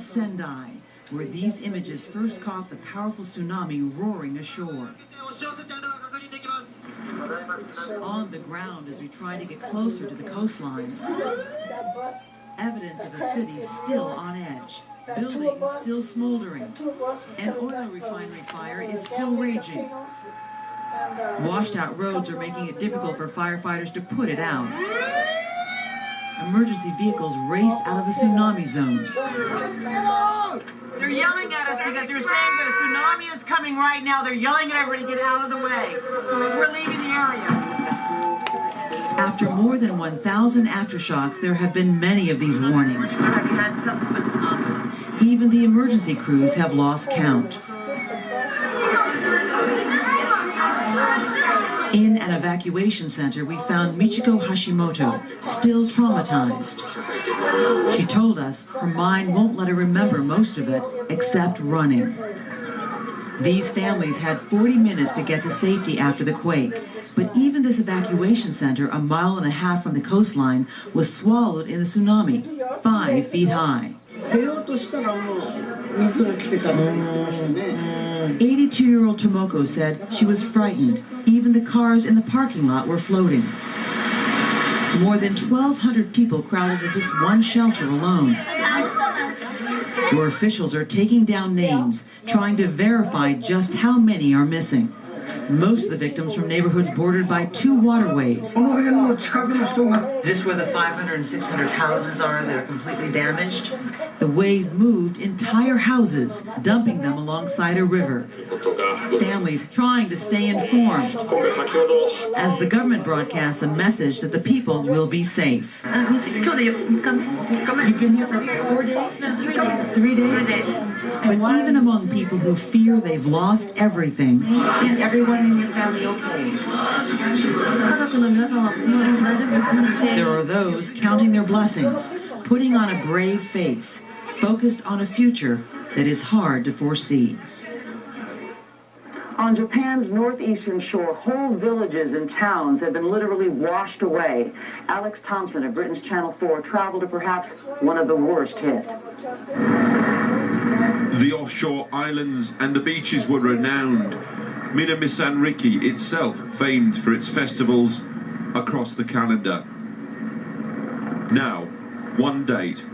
Sendai, where these images first caught the powerful tsunami roaring ashore. On the ground as we try to get closer to the coastline, evidence of a city still on edge, buildings still smoldering, an oil refinery fire is still raging. Washed out roads are making it difficult for firefighters to put it out. Emergency vehicles raced out of the tsunami zone. They're yelling at us because they're saying that a tsunami is coming right now. They're yelling at everybody to get out of the way. So we're leaving the area. After more than 1,000 aftershocks, there have been many of these warnings. Have you had subsequent tsunamis? Even the emergency crews have lost count. In an evacuation center, we found Michiko Hashimoto, still traumatized. She told us her mind won't let her remember most of it, except running. These families had 40 minutes to get to safety after the quake, but even this evacuation center, a mile and a half from the coastline, was swallowed in the tsunami, 5 feet high. 82-year-old Tomoko said she was frightened. Even the cars in the parking lot were floating. More than 1,200 people crowded at this one shelter alone, where officials are taking down names, trying to verify just how many are missing. Most of the victims from neighborhoods bordered by 2 waterways. Is this where the 500 and 600 houses are that are completely damaged? The wave moved entire houses, dumping them alongside a river. Families trying to stay informed as the government broadcasts a message that the people will be safe. You've been here for 4 days? 3 days? But even among people who fear they've lost everything, is everyone in your family okay? There are those counting their blessings, putting on a brave face, focused on a future that is hard to foresee. On Japan's northeastern shore, whole villages and towns have been literally washed away. Alex Thompson of Britain's Channel 4 traveled to perhaps one of the worst hit. The offshore islands and the beaches were renowned. Minamisanriki itself famed for its festivals across the calendar. Now, one date,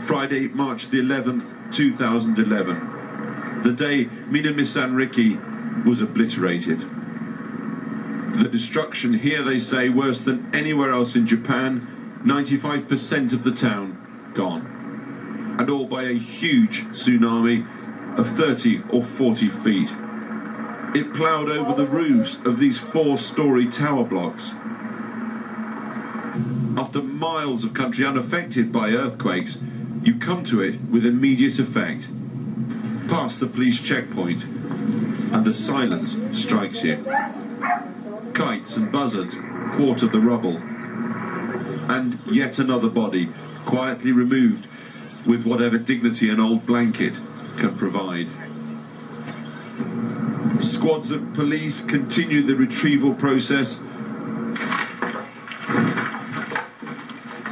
Friday, March the 11th, 2011. The day Minamisanriki was obliterated. The destruction here, they say, worse than anywhere else in Japan. 95% of the town gone. And all by a huge tsunami of 30 or 40 feet. It ploughed over the roofs of these 4-story tower blocks. After miles of country unaffected by earthquakes, you come to it with immediate effect. Past the police checkpoint, and the silence strikes you. Kites and buzzards quarter the rubble. And yet another body, quietly removed with whatever dignity an old blanket can provide. Squads of police continue the retrieval process,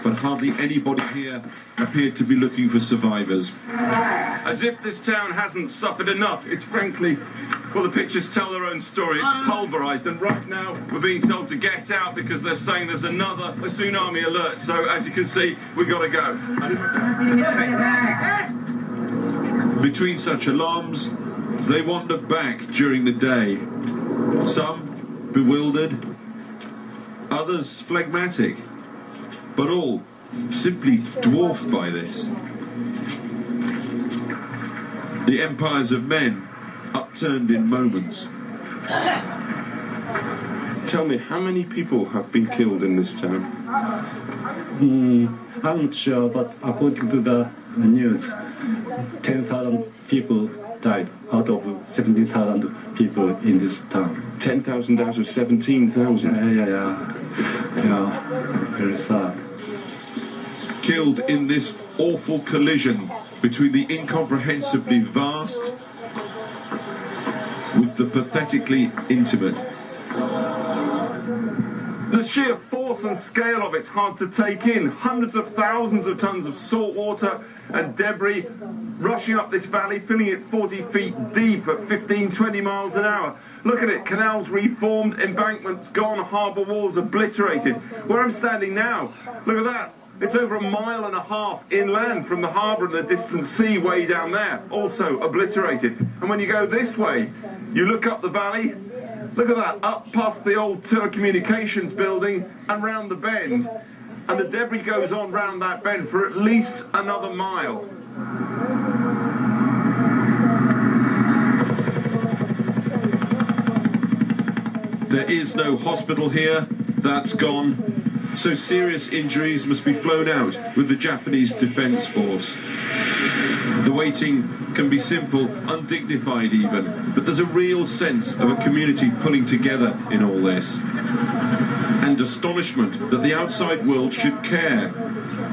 but hardly anybody here appeared to be looking for survivors. As if this town hasn't suffered enough. It's frankly, well, the pictures tell their own story. It's pulverized, and right now we're being told to get out because they're saying there's another tsunami alert. So as you can see, we've got to go. Between such alarms, they wander back during the day. Some bewildered, others phlegmatic, but all simply dwarfed by this. The empires of men upturned in moments. Tell me, how many people have been killed in this town? I'm not sure, but according to the news, 10,000 people died out of 17,000 people in this town. 10,000 out of 17,000? Yeah, very sad. Killed in this awful collision between the incomprehensibly vast with the pathetically intimate. The sheer force and scale of it's hard to take in. Hundreds of thousands of tons of salt water and debris rushing up this valley, filling it 40 feet deep at 15, 20 miles an hour. Look at it, canals reformed, embankments gone, harbour walls obliterated. Where I'm standing now, look at that. It's over a mile and a half inland from the harbour and the distant sea way down there, also obliterated. And when you go this way, you look up the valley, look at that, up past the old telecommunications building and round the bend. And the debris goes on round that bend for at least another mile. There is no hospital here, that's gone. So serious injuries must be flown out with the Japanese Defence Force. The waiting can be simple, undignified even, but there's a real sense of a community pulling together in all this. And astonishment that the outside world should care.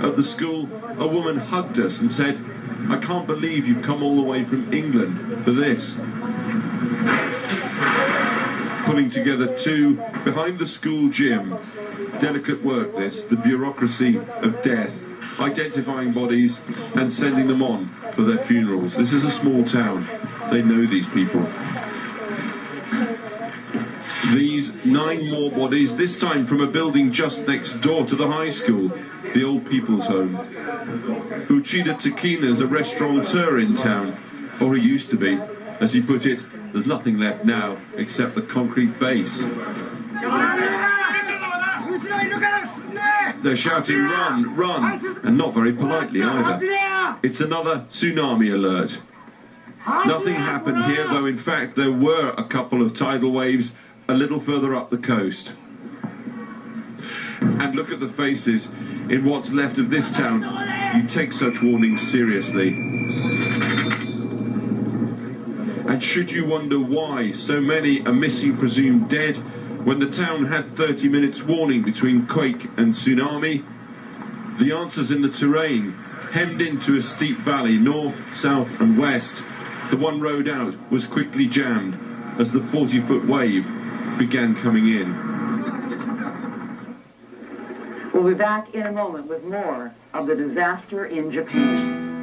At the school, a woman hugged us and said, "I can't believe you've come all the way from England for this." Pulling together too, behind the school gym. Delicate work this, the bureaucracy of death, identifying bodies and sending them on for their funerals. This is a small town. They know these people. These 9 more bodies, this time from a building just next door to the high school, the old people's home. Uchida Takina's a restaurateur in town, or he used to be. As he put it, there's nothing left now except the concrete base. They're shouting, "Run, run," and not very politely either. It's another tsunami alert. Nothing happened here, though in fact there were a couple of tidal waves a little further up the coast. And look at the faces in what's left of this town. You take such warnings seriously. And should you wonder why so many are missing, presumed dead, when the town had 30 minutes warning between quake and tsunami? The answer's in the terrain, hemmed into a steep valley, north, south and west. The one road out was quickly jammed as the 40-foot wave began coming in. We'll be back in a moment with more of the disaster in Japan.